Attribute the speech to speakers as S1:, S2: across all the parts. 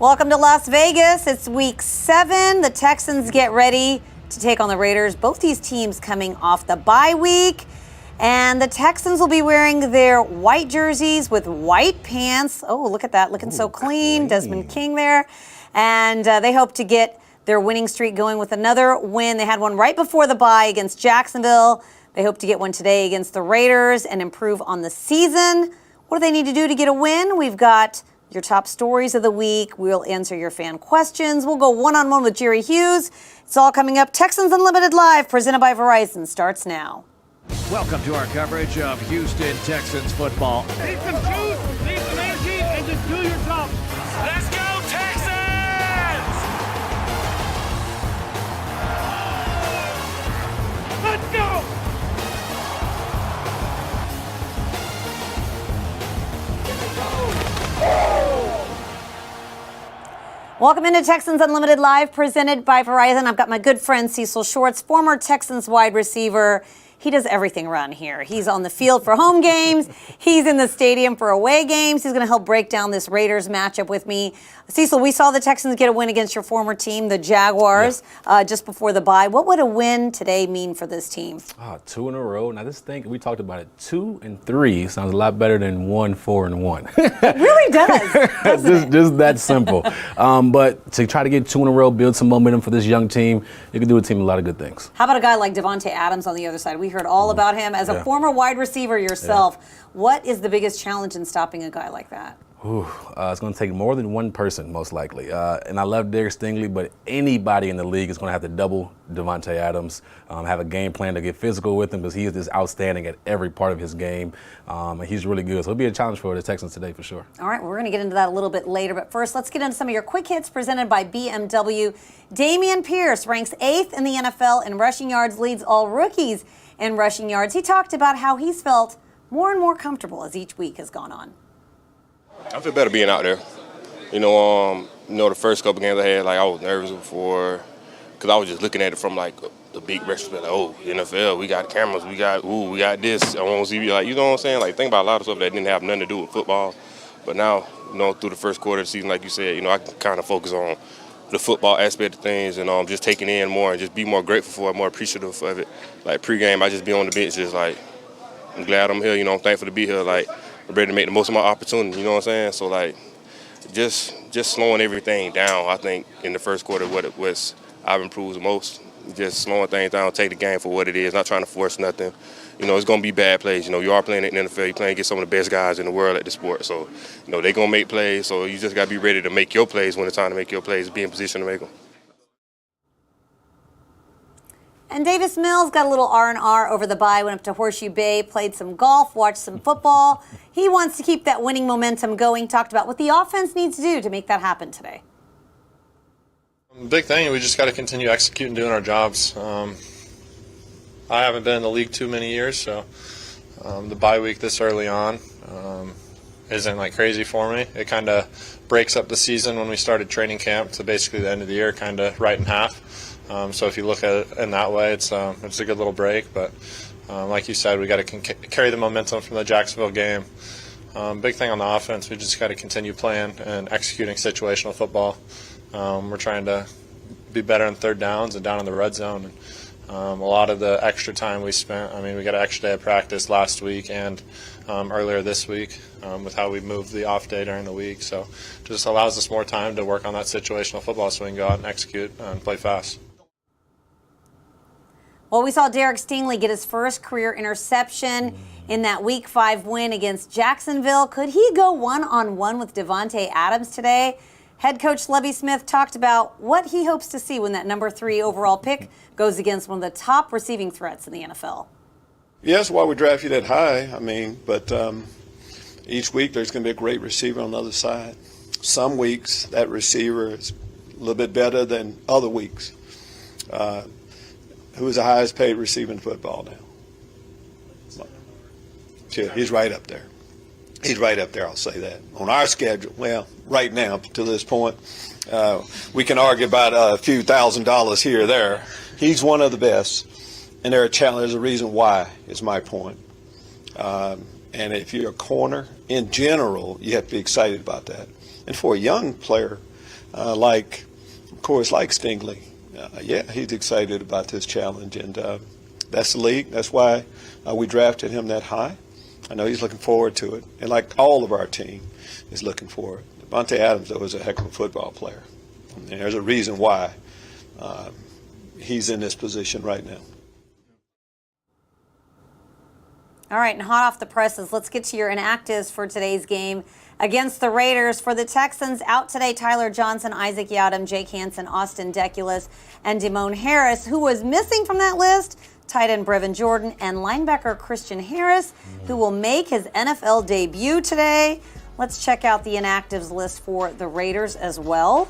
S1: Welcome to Las Vegas. It's week 7. The Texans get ready to take on the Raiders. Both these teams coming off the bye week. And the Texans will be wearing their white jerseys with white pants. Oh, look at that. Looking so clean. Desmond King there. And they hope to get their winning streak going with another win. They had one right before the bye against Jacksonville. They hope to get one today against the Raiders and improve on the season. What do they need to do to get a win? We've got your top stories of the week. We'll answer your fan questions. We'll go one-on-one with Jerry Hughes. It's all coming up. Texans Unlimited Live, presented by Verizon, starts now.
S2: Welcome to our coverage of Houston Texans football.
S3: Need some juice, need some energy, and just do your job. Let's go, Texans! Let's go!
S1: Welcome into Texans Unlimited Live, presented by Verizon. I've got my good friend Cecil Shorts, former Texans wide receiver. He does everything around here. He's on the field for home games. He's in the stadium for away games. He's going to help break down this Raiders matchup with me. Cecil, we saw the Texans get a win against your former team, the Jaguars, just before the bye. What would a win today mean for this team?
S4: 2 in a row. Now, this thing, we talked about it, 2 and 3 sounds a lot better than 1, 4 and 1.
S1: It really does.
S4: Just that simple. But to try to get 2 in a row, build some momentum for this young team, you can do a team a lot of good things.
S1: How about a guy like Devonte Adams on the other side? We heard all about him. As a former wide receiver yourself, what is the biggest challenge in stopping a guy like that?
S4: It's going to take more than one person, most likely. And I love Derek Stingley, but anybody in the league is going to have to double Devonte Adams, have a game plan to get physical with him because he is just outstanding at every part of his game. And he's really good. So it'll be a challenge for the Texans today for sure.
S1: All right, we're going to get into that a little bit later. But first, let's get into some of your quick hits presented by BMW. Damien Pierce ranks 8th in the NFL in rushing yards, leads all rookies in rushing yards. He talked about how he's felt more and more comfortable as each week has gone on.
S5: I feel better being out there. The first couple games I had, I was nervous before, because I was just looking at it from the big retrospect. NFL, we got cameras, we got this. I want to see you know what I'm saying? Think about a lot of stuff that didn't have nothing to do with football. But now, through the first quarter of the season, like you said, I can kind of focus on the football aspect of things and just taking in more and just be more grateful for it, more appreciative of it. Pregame, I just be on the bench, just I'm glad I'm here. I'm thankful to be here. I'm ready to make the most of my opportunity, you know what I'm saying? So, just slowing everything down, I think, in the first quarter, what it was, I've improved the most. Just slowing things down, take the game for what it is, not trying to force nothing. It's going to be bad plays. You are playing in the NFL, you're playing against some of the best guys in the world at the sport. So, they're going to make plays, so you just got to be ready to make your plays when it's time to make your plays, be in position to make them.
S1: And Davis Mills got a little R&R over the bye, went up to Horseshoe Bay, played some golf, watched some football. He wants to keep that winning momentum going, talked about what the offense needs to do to make that happen today.
S6: The big thing, we just got to continue executing, doing our jobs. I haven't been in the league too many years, so the bye week this early on isn't crazy for me. It kind of breaks up the season when we started training camp to basically the end of the year, kind of right in half. So if you look at it in that way, it's a good little break. But like you said, we got to carry the momentum from the Jacksonville game. Big thing on the offense, we just got to continue playing and executing situational football. We're trying to be better on third downs and down in the red zone. And, a lot of the extra time we spent, we got an extra day of practice last week and earlier this week with how we moved the off day during the week. So it just allows us more time to work on that situational football so we can go out and execute and play fast.
S1: Well, we saw Derek Stingley get his first career interception in that Week 5 win against Jacksonville. Could he go one-on-one with Devonte Adams today? Head coach Lovie Smith talked about what he hopes to see when that number 3 overall pick goes against one of the top receiving threats in the NFL.
S7: Yeah, that's why we draft you that high. But each week there's going to be a great receiver on the other side. Some weeks that receiver is a little bit better than other weeks. Who is the highest paid receiver in football now? Yeah, he's right up there. He's right up there, I'll say that. On our schedule, well, right now, to this point, we can argue about a few $1,000s here or there. He's one of the best, and there's a reason why, is my point. And if you're a corner, in general, you have to be excited about that. And for a young player, like Stingley. Yeah, he's excited about this challenge, and that's the league. That's why we drafted him that high. I know he's looking forward to it, and like all of our team is looking forward. Devonte Adams, though, is a heck of a football player, and there's a reason why he's in this position right now.
S1: All right, and hot off the presses, let's get to your inactives for today's game against the Raiders. For the Texans, out today, Tyler Johnson, Isaac Yiadom, Jake Hansen, Austin Deculus, and Damon Harris. Who was missing from that list? Tight end Brevin Jordan and linebacker Christian Harris, who will make his NFL debut today. Let's check out the inactives list for the Raiders as well.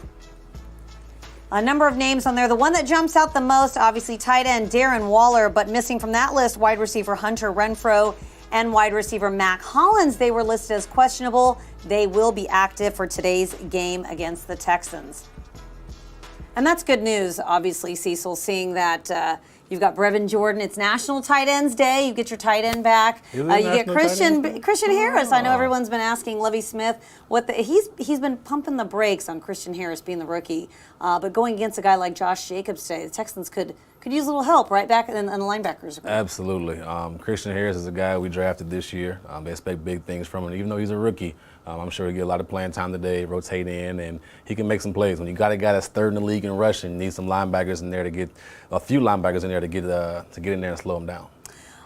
S1: A number of names on there. The one that jumps out the most, obviously, tight end Darren Waller, but missing from that list, wide receiver Hunter Renfrow and wide receiver Mac Hollins. They were listed as questionable. They will be active for today's game against the Texans. And that's good news, obviously, Cecil, seeing that you've got Brevin Jordan. It's National Tight Ends Day. You get your tight end back. You get Christian Harris. I know everyone's been asking Lovie Smith he's been pumping the brakes on Christian Harris being the rookie. But going against a guy like Josh Jacobs today, the Texans could use a little help right back in the linebackers.
S4: Absolutely. Christian Harris is a guy we drafted this year. They expect big things from him. Even though he's a rookie, I'm sure he'll get a lot of playing time today, rotate in, and he can make some plays. When you got a guy that's third in the league in rushing, you need some linebackers in there to get a few linebackers in there to get in there and slow him down.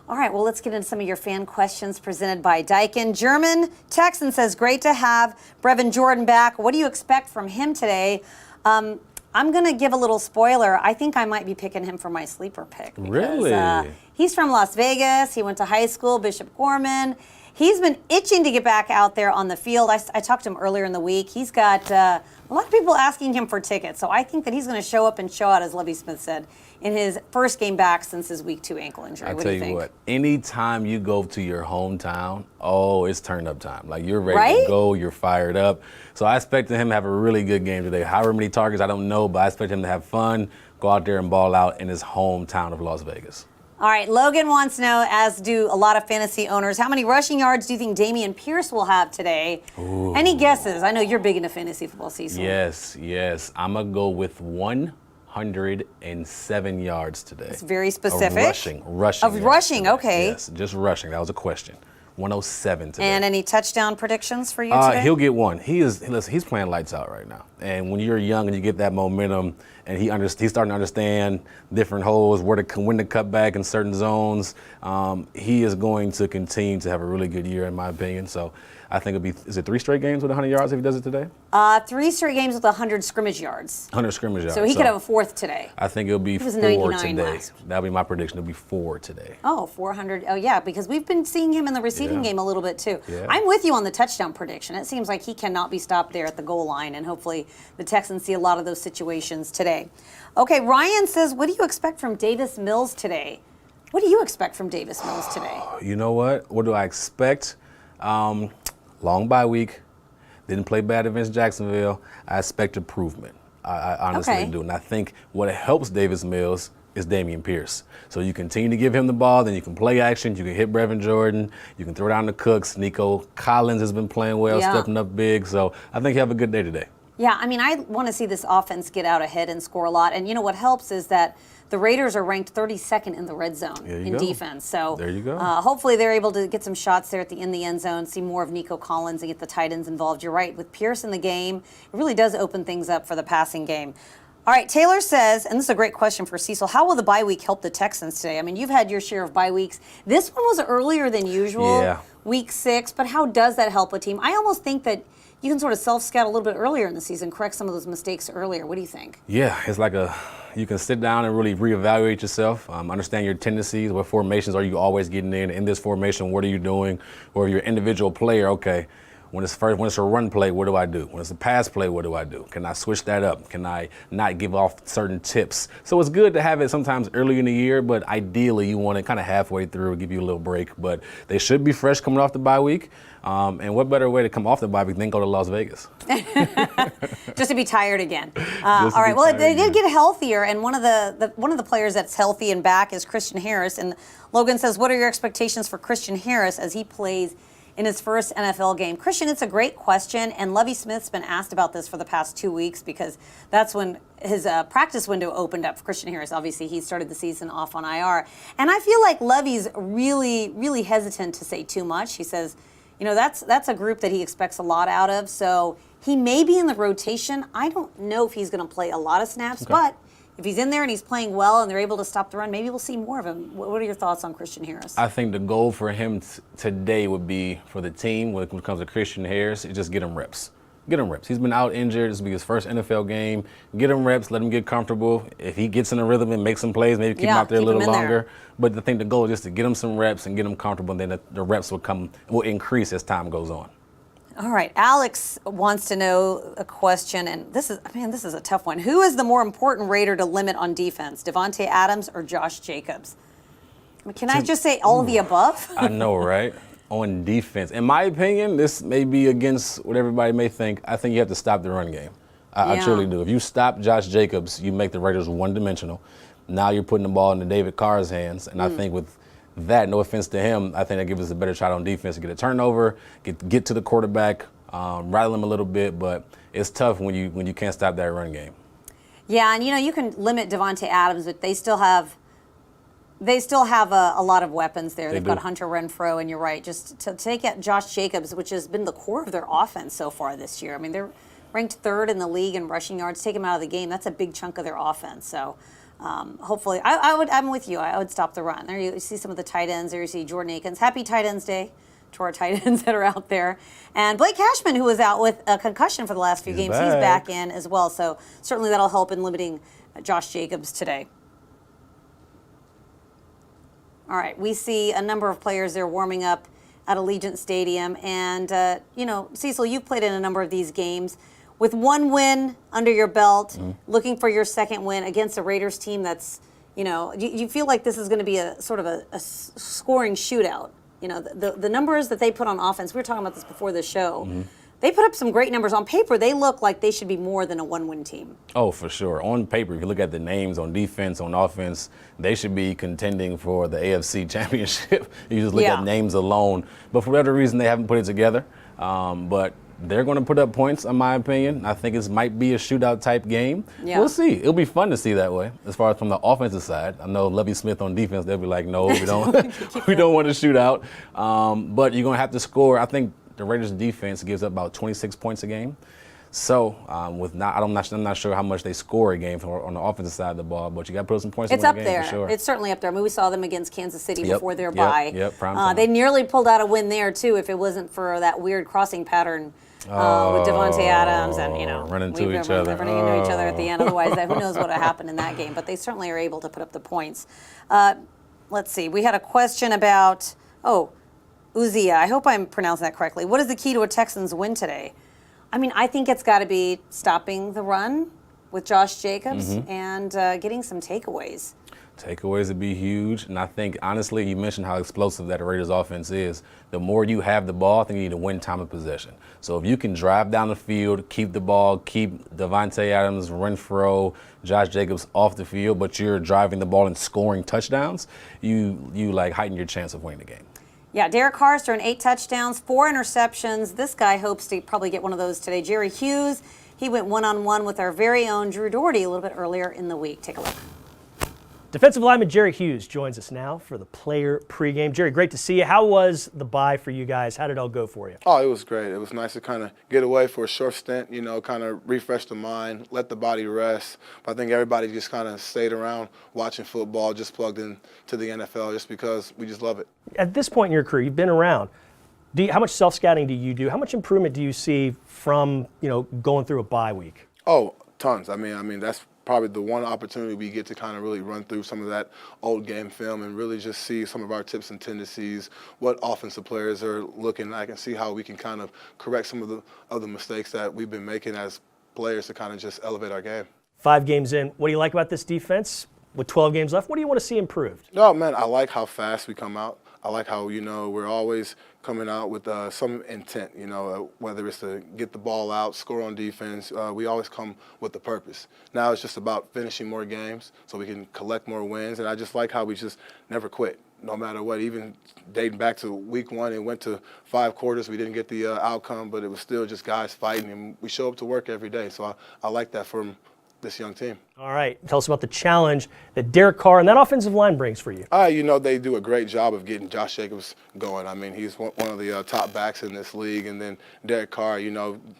S1: All right, well, let's get into some of your fan questions presented by Daikin. German Texan says, great to have Brevin Jordan back. What do you expect from him today? I'm going to give a little spoiler. I think I might be picking him for my sleeper pick. Because,
S4: really?
S1: He's from Las Vegas. He went to high school, Bishop Gorman. He's been itching to get back out there on the field. I talked to him earlier in the week. He's got a lot of people asking him for tickets. So I think that he's going to show up and show out, as Lovie Smith said, in his first game back since his week 2 ankle injury.
S4: What do you think? What, anytime you go to your hometown, it's turn up time. Like, you're ready to go, you're fired up. So I expect him to have a really good game today. However many targets, I don't know, but I expect him to have fun, go out there and ball out in his hometown of Las Vegas.
S1: All right, Logan wants to know, as do a lot of fantasy owners, how many rushing yards do you think Damien Pierce will have today?
S4: Ooh.
S1: Any guesses? I know you're big into fantasy football, Cecil.
S4: Yes. I'm going to go with 107 yards today.
S1: It's very specific.
S4: Rushing.
S1: Rushing, okay.
S4: Yes, just rushing. That was a question. 107 today.
S1: And any touchdown predictions for you today?
S4: He'll get one. He's playing lights out right now. And when you're young and you get that momentum, and he's starting to understand different holes, when to cut back in certain zones, he is going to continue to have a really good year, in my opinion. So I think is it 3 straight games with 100 yards if he does it today?
S1: 3 straight games with 100 scrimmage yards.
S4: 100 scrimmage yards.
S1: So he could have a 4th today.
S4: I think it'll be 4 today. That'll be my prediction. It'll be 4 today.
S1: 400. Oh, yeah, because we've been seeing him in the receiving game a little bit, too.
S4: Yeah.
S1: I'm with you on the touchdown prediction. It seems like he cannot be stopped there at the goal line, and hopefully the Texans see a lot of those situations today. Okay, Ryan says, what do you expect from Davis Mills today? What do you expect from Davis Mills today?
S4: You know what? What do I expect? Long bye week. Didn't play bad against Jacksonville. I expect improvement. I honestly do. And I think what helps Davis Mills is Damien Pierce. So you continue to give him the ball, then you can play action, you can hit Brevin Jordan, you can throw down the Cooks. Nico Collins has been playing well, stepping up big. So I think he'll have a good day today.
S1: Yeah, I mean, I want to see this offense get out ahead and score a lot. And you know what helps is that the Raiders are ranked 32nd in the red zone in defense. So
S4: there you go.
S1: Hopefully they're able to get some shots there in the end zone, see more of Nico Collins and get the tight ends involved. You're right. With Pierce in the game, it really does open things up for the passing game. All right, Taylor says, and this is a great question for Cecil, how will the bye week help the Texans today? I mean, you've had your share of bye weeks. This one was earlier than usual, week 6, but how does that help a team? I almost think that you can sort of self-scout a little bit earlier in the season, correct some of those mistakes earlier. What do you think? Yeah,
S4: it's like you can sit down and really reevaluate yourself, understand your tendencies, what formations are you always getting in this formation, what are you doing, or if you're an individual player, okay, when it's a run play, what do I do? When it's a pass play, what do I do? Can I switch that up? Can I not give off certain tips? So it's good to have it sometimes early in the year, but ideally you want it kind of halfway through, give you a little break. But they should be fresh coming off the bye week. And what better way to come off the bye week than go to Las Vegas?
S1: Just to be tired again. All right. Well, they did get healthier, and one of the players that's healthy and back is Christian Harris. And Logan says, "What are your expectations for Christian Harris as he plays in his first NFL game? Christian, it's a great question, and Lovie Smith's been asked about this for the past 2 weeks because that's when his practice window opened up for Christian Harris. Obviously, he started the season off on IR. And I feel like Lovie's really, really hesitant to say too much. He says, that's a group that he expects a lot out of, so he may be in the rotation. I don't know if he's going to play a lot of snaps, but if he's in there and he's playing well and they're able to stop the run, maybe we'll see more of him. What are your thoughts on Christian Harris?
S4: I think the goal for him today would be for the team when it comes to Christian Harris, is just get him reps. Get him reps. He's been out injured. This will be his first NFL game. Get him reps. Let him get comfortable. If he gets in a rhythm and makes some plays, maybe keep him out there a little longer. But I think the goal is just to get him some reps and get him comfortable, and then the reps will increase as time goes on.
S1: All right, Alex wants to know a question, and this is a tough one. Who is the more important Raider to limit on defense, Devonte Adams or Josh Jacobs? Can I just say all of the above?
S4: I know, right? On defense, in my opinion, this may be against what everybody may think. I think you have to stop the run game. I truly do. If you stop Josh Jacobs, you make the Raiders one-dimensional. Now you're putting the ball into David Carr's hands, and I think with that, no offense to him, I think that gives us a better shot on defense to get a turnover, get to the quarterback, rattle him a little bit. But it's tough when you can't stop that run game.
S1: Yeah, and you can limit Devonte Adams, but they still have a lot of weapons there. They've got Hunter Renfrow, and you're right. Just to take out Josh Jacobs, which has been the core of their offense so far this year. I mean, they're ranked third in the league in rushing yards. Take him out of the game, that's a big chunk of their offense. So. Hopefully, I'm with you. I would stop the run. There you see some of the tight ends. There you see Jordan Akins. Happy Tight Ends Day to our tight ends that are out there. And Blake Cashman, who was out with a concussion for the last few games, he's back in as well. So certainly that'll help in limiting Josh Jacobs today. All right, we see a number of players there warming up at Allegiant Stadium. And, Cecil, you've played in a number of these games. With one win under your belt, looking for your second win against a Raiders team that's, you feel like this is going to be a sort of a scoring shootout. The numbers that they put on offense, we were talking about this before the show. They put up some great numbers. On paper, they look like they should be more than a one-win team. Oh, for sure. On paper, if you look at the names on defense, on offense, they should be contending for the AFC Championship. You just look at names alone. But for whatever reason, they haven't put it together. But they're going to put up points, in my opinion. I think it might be a shootout type game. Yeah. We'll see. It'll be fun to see that way. As far as from the offensive side, I know Lovie Smith on defense, they'll be like, no, we don't. We don't want to shoot out. But you're going to have to score. I think the Raiders defense gives up about 26 points a game. So I'm not sure how much they score a game on the offensive side of the ball, but you got to put some points in the game. It's up there. For sure. It's certainly up there. I mean, we saw them against Kansas City before their bye. Prime time. They nearly pulled out a win there too, if it wasn't for that weird crossing pattern with Devonte Adams and running into each other at the end. Otherwise, who knows what would have happened in that game? But they certainly are able to put up the points. Let's see. We had a question about Uzia. I hope I'm pronouncing that correctly. What is the key to a Texans win today? I mean, I think it's got to be stopping the run with Josh Jacobs and getting some takeaways. Takeaways would be huge. And I think, honestly, you mentioned how explosive that Raiders offense is. The more you have the ball, I think you need to win time of possession. So if you can drive down the field, keep the ball, keep Devonte Adams, Renfrow, Josh Jacobs off the field, but you're driving the ball and scoring touchdowns, you heighten your chance of winning the game. Yeah, Derek Carr's thrown 8 touchdowns, 4 interceptions. This guy hopes to probably get one of those today. Jerry Hughes, he went one-on-one with our very own Drew Doherty a little bit earlier in the week. Take a look.
S8: Defensive lineman Jerry Hughes joins us now for the player pregame. Jerry, great to see you. How was the bye for you guys? How did it all go for you?
S9: Oh, it was great. It was nice to kind of get away for a short stint, kind of refresh the mind, let the body rest. But I think everybody just kind of stayed around watching football, just plugged in to the NFL just because we just love it. At this point in your career, you've been around. How much self-scouting do you do? How much improvement do you see from, going through a bye week? Oh, tons. I mean, that's probably the one opportunity we get to kind of really run through some of that old game film and really just see some of our tips and tendencies, what offensive players are looking like, and see how we can kind of correct some of the mistakes that we've been making as players to kind of just elevate our game. 5 games in, what do you like about this defense? With 12 games left, what do you want to see improved? No, man, I like how fast we come out. I like how, we're always coming out with some intent, whether it's to get the ball out, score on defense. We always come with a purpose. Now it's just about finishing more games so we can collect more wins. And I just like how we just never quit. no matter what, even dating back to week 1 and went to 5 quarters. We didn't get the outcome, but it was still just guys fighting, and we show up to work every day. So I like that from this young team.
S8: All right. Tell us about the challenge that Derek Carr and that offensive line brings for you.
S9: They do a great job of getting Josh Jacobs going. I mean, he's one of the top backs in this league. And then Derek Carr,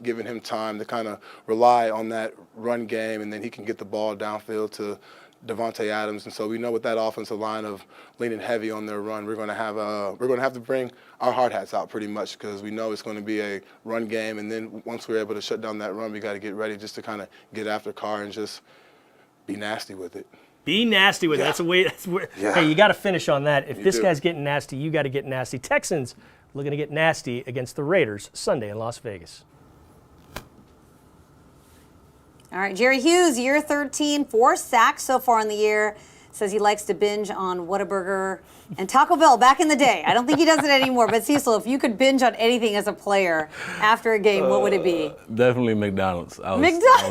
S9: giving him time to kind of rely on that run game, and then he can get the ball downfield to Devonte Adams. And so we know with that offensive line of leaning heavy on their run, we're going to have to bring our hard hats out pretty much, because we know it's going to be a run game. And then once we're able to shut down that run, we got to get ready just to kind of get after Carr and just be nasty with it.
S8: Be nasty with it. That's a way. Hey, you got to finish on that. If this guy's getting nasty, you got to get nasty. Texans looking to get nasty against the Raiders Sunday in Las Vegas.
S1: All right, Jerry Hughes, year 13, 4 sacks so far in the year. Says he likes to binge on Whataburger and Taco Bell back in the day. I don't think he does it anymore. But Cecil, if you could binge on anything as a player after a game, what would it be?
S4: Definitely McDonald's. I was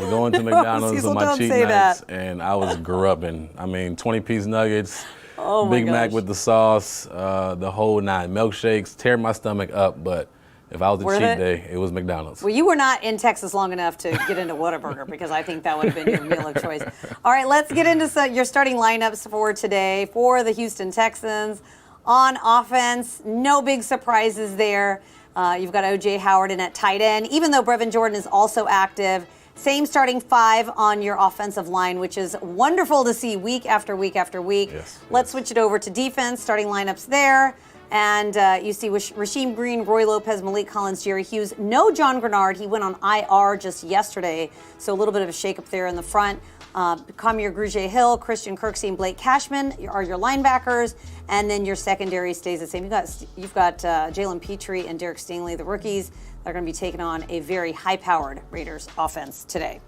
S4: going to
S1: No,
S4: McDonald's
S1: Cecil,
S4: on my
S1: don't
S4: cheat
S1: say
S4: nights,
S1: that.
S4: and I was grubbing. 20-piece nuggets,
S1: Oh my
S4: Big Mac
S1: gosh.
S4: with the sauce, the whole 9. Milkshakes, tear my stomach up, but if I was a
S1: Worth
S4: cheat
S1: it?
S4: day, it was McDonald's.
S1: Well, you were not in Texas long enough to get into Whataburger, because I think that would have been your meal of choice. All right, let's get into your starting lineups for today for the Houston Texans. On offense, no big surprises there. You've got O.J. Howard in at tight end, even though Brevin Jordan is also active. Same starting 5 on your offensive line, which is wonderful to see week after week after week.
S4: Yes,
S1: Let's switch it over to defense, starting lineups there. And you see Rasheem Green, Roy Lopez, Malik Collins, Jerry Hughes. No John Grenard. He went on IR just yesterday, so a little bit of a shakeup there in the front. Kamir Grugier-Hill, Christian Kirksey, and Blake Cashman are your linebackers, and then your secondary stays the same. You've got Jalen Petrie and Derek Stingley, the rookies. They're going to be taking on a very high-powered Raiders offense today.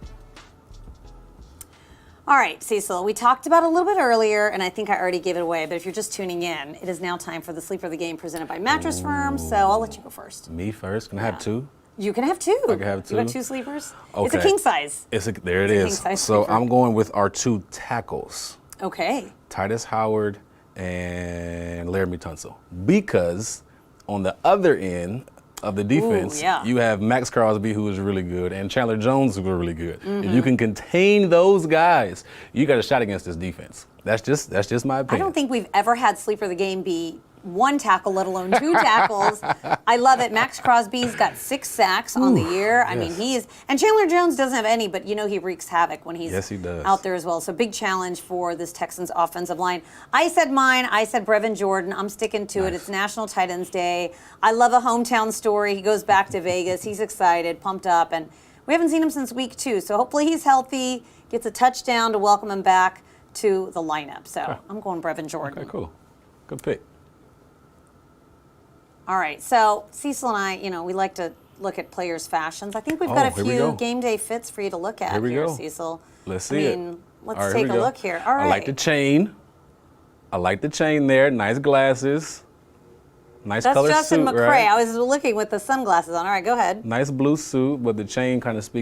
S1: All right, Cecil, we talked about it a little bit earlier, and I think I already gave it away, but if you're just tuning in, it is now time for the Sleeper of the Game presented by Mattress Firm, so I'll let you go first.
S4: Me first? Can I have 2?
S1: You can have 2.
S4: I can have 2.
S1: You got 2 sleepers?
S4: Okay.
S1: It's a king size.
S4: There it
S1: It's a
S4: is.
S1: king-size
S4: So
S1: sleeper.
S4: I'm going with our 2 tackles.
S1: Okay.
S4: Titus Howard and Laramie Tunsil. Because on the other end of the defense,
S1: yeah.
S4: you have Max Crosby, who is really good, and Chandler Jones, who are really good. If you can contain those guys, you got a shot against this defense. That's just my opinion.
S1: I don't think we've ever had Sleeper of the Game be 1 tackle, let alone 2 tackles. I love it. Max Crosby's got 6 sacks on the year. I mean, and Chandler Jones doesn't have any, but he wreaks havoc when he's
S4: Yes, he does.
S1: out there as well. So big challenge for this Texans offensive line. I said mine. I said Brevin Jordan. I'm sticking to it. It's National Tight Ends Day. I love a hometown story. He goes back to Vegas. He's excited, pumped up, and we haven't seen him since week 2. So hopefully he's healthy, gets a touchdown to welcome him back to the lineup. So I'm going Brevin Jordan.
S4: Okay, cool. Good pick.
S1: All right, so Cecil and I, we like to look at players' fashions. I think we've got a
S4: here we
S1: few
S4: go.
S1: game day fits for you to look at
S4: Here we go.
S1: Cecil.
S4: Let's see it.
S1: Let's
S4: All right,
S1: take
S4: here
S1: a
S4: we go.
S1: look here. All right.
S4: I like the chain. There. Nice glasses. Nice
S1: That's
S4: color
S1: Justin
S4: suit,
S1: McCray.
S4: right?
S1: I was looking with the sunglasses on. All right, go ahead.
S4: Nice blue suit, but the chain kind of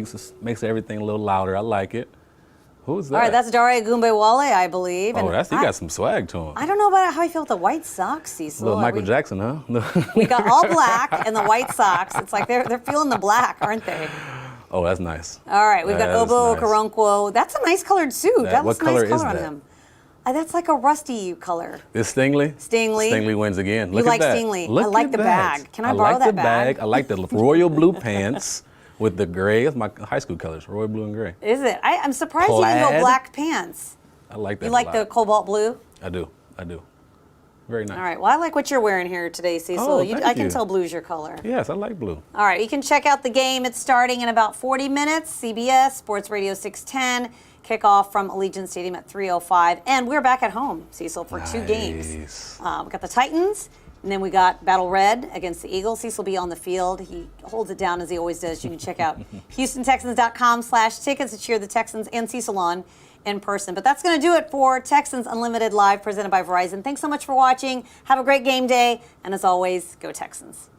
S4: makes everything a little louder. I like it. Who's that?
S1: All right, that's Dare Ogunbowale, I believe.
S4: Oh,
S1: And
S4: he got some swag to him.
S1: I don't know about how I feel with the white socks, Cecil.
S4: Little Michael Jackson, huh?
S1: We got all black and the white socks. It's like they're feeling the black, aren't they?
S4: Oh, that's nice.
S1: All right, we've got
S4: That is
S1: Obo
S4: nice.
S1: Okoronkwo. That's a nice colored suit. That
S4: what
S1: looks a nice
S4: color is
S1: color on
S4: that?
S1: him. That's like a rusty color.
S4: This Stingley?
S1: Stingley.
S4: Stingley wins again.
S1: You
S4: Look
S1: like
S4: at that.
S1: Stingley.
S4: Look
S1: I like
S4: at
S1: the
S4: that.
S1: bag. Can I borrow
S4: like
S1: that
S4: the
S1: bag?
S4: I like the royal blue pants with the gray. That's my high school colors, royal blue and gray.
S1: Is it? I'm surprised you didn't go
S4: Plaid.
S1: black pants.
S4: I like that
S1: You like
S4: a
S1: the
S4: lot.
S1: cobalt blue?
S4: I do. Very nice.
S1: All right. Well, I like what you're wearing here today, Cecil.
S4: Oh,
S1: I
S4: thank
S1: can
S4: you.
S1: tell blue's your color.
S4: Yes, I like blue.
S1: All right. You can check out the game. It's starting in about 40 minutes. CBS, Sports Radio 610. Kickoff from Allegiant Stadium at 3:05. And we're back at home, Cecil, for 2 games.
S4: Nice.
S1: We got the Titans, and then we got Battle Red against the Eagles. Cecil will be on the field. He holds it down as he always does. You can check out HoustonTexans.com/tickets to cheer the Texans and Cecil on in person. But that's going to do it for Texans Unlimited Live presented by Verizon. Thanks so much for watching. Have a great game day. And as always, go Texans.